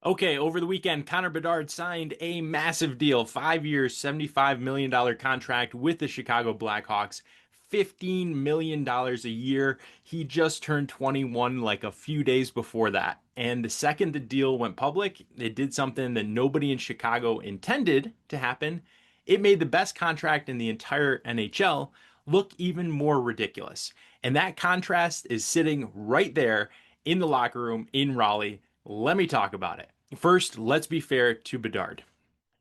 Okay, over the weekend, Connor Bedard signed a massive deal, 5 years, $75 million contract with the Chicago Blackhawks, $15 million a year. He just turned 21 like a few days before that. And the second the deal went public, it did something that nobody in Chicago intended to happen. It made the best contract in the entire NHL look even more ridiculous. And that contrast is sitting right there in the locker room in Raleigh. Let me talk about it. First, let's be fair to Bedard.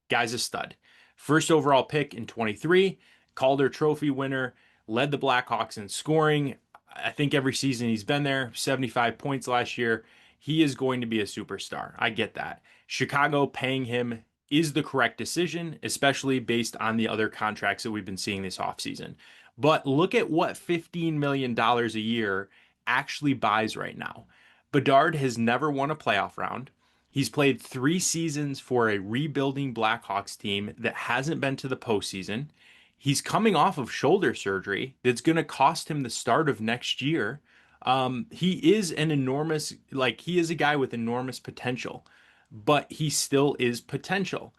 Guy's a stud. First overall pick in 23, Calder Trophy winner, led the Blackhawks in scoring. I think every season he's been there, 75 points last year. He is going to be a superstar. I get that. Chicago paying him is the correct decision, especially based on the other contracts that we've been seeing this offseason. But look at what $15 million a year actually buys right now. Bedard has never won a playoff round. He's played 3 seasons for a rebuilding Blackhawks team that hasn't been to the postseason. He's coming off of shoulder surgery that's going to cost him the start of next year. He is an enormous, like, he is a guy with enormous potential, but he still is potential.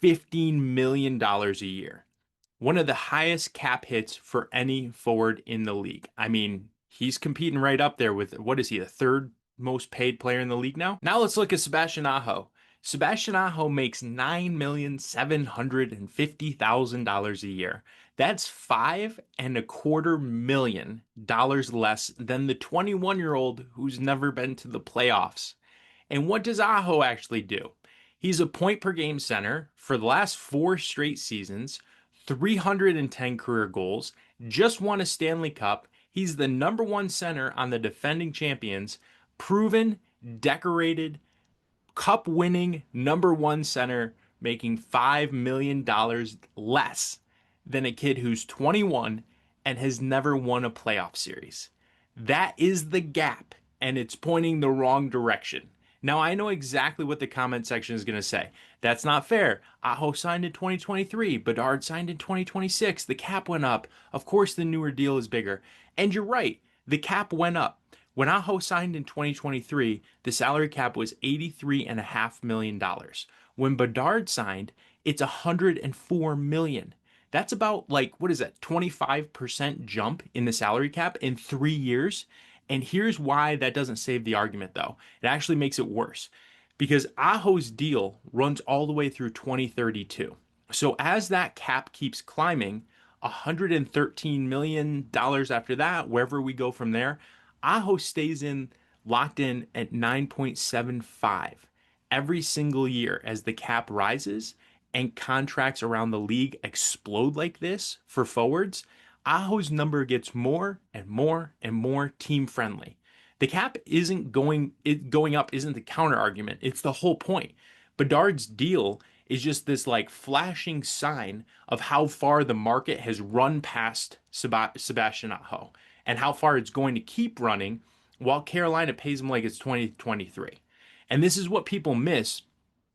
$15 million a year. One of the highest cap hits for any forward in the league. I mean, he's competing right up there with, what is he, the third most paid player in the league now? Now let's look at Sebastian Aho. Sebastian Aho makes $9,750,000 a year. That's $5.25 million less than the 21-year-old who's never been to the playoffs. And what does Aho actually do? He's a point per game center for the last 4 straight seasons, 310 career goals, just won a Stanley Cup. He's the number one center on the defending champions, proven, decorated, cup winning number one center, making $5 million less than a kid who's 21 and has never won a playoff series. That is the gap, and it's pointing the wrong direction. Now, I know exactly what the comment section is going to say. That's not fair. Aho signed in 2023. Bedard signed in 2026. The cap went up. Of course, the newer deal is bigger. And you're right. The cap went up. When Aho signed in 2023, the salary cap was $83.5 million. When Bedard signed, it's $104 million. That's about, like, what is that, 25% jump in the salary cap in 3 years? And here's why that doesn't save the argument, though. It actually makes it worse because Aho's deal runs all the way through 2032. So as that cap keeps climbing, $113 million after that, wherever we go from there, Aho stays in locked in at 9.75 every single year as the cap rises and contracts around the league explode like this for forwards. Aho's number gets more and more and more team friendly. The cap isn't going up isn't the counter argument. It's the whole point. Bedard's deal is just this like flashing sign of how far the market has run past Sebastian Aho and how far it's going to keep running while Carolina pays him like it's 2023. And this is what people miss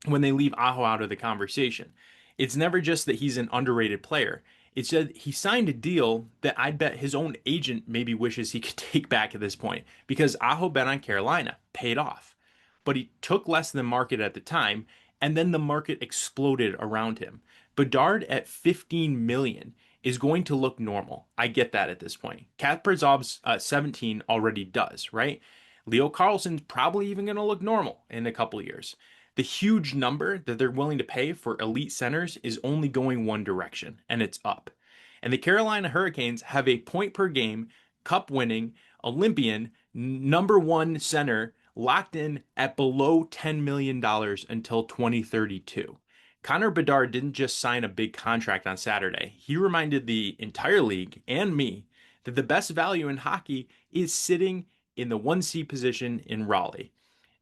when they leave Aho out of the conversation. It's never just that he's an underrated player. It's that he signed a deal that I'd bet his own agent maybe wishes he could take back at this point because Aho bet on Carolina, paid off. But he took less than market at the time, and then the market exploded around him. Bedard at 15 million is going to look normal. I get that at this point. Kaprizov's 17 already does, right? Leo Carlson's probably even going to look normal in a couple years. The huge number that they're willing to pay for elite centers is only going one direction, and it's up. And the Carolina Hurricanes have a point per game, cup winning, Olympian, number one center locked in at below $10 million until 2032. Connor Bedard didn't just sign a big contract on Saturday. He reminded the entire league and me that the best value in hockey is sitting in the 1C position in Raleigh.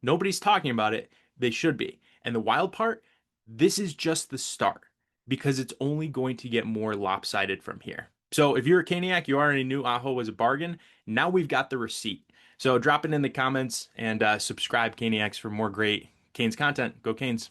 Nobody's talking about it. They should be. And the wild part, this is just the start because it's only going to get more lopsided from here. So if you're a Caniac, you already knew Aho was a bargain. Now we've got the receipt. So drop it in the comments and subscribe, Caniacs, for more great Canes content. Go Canes.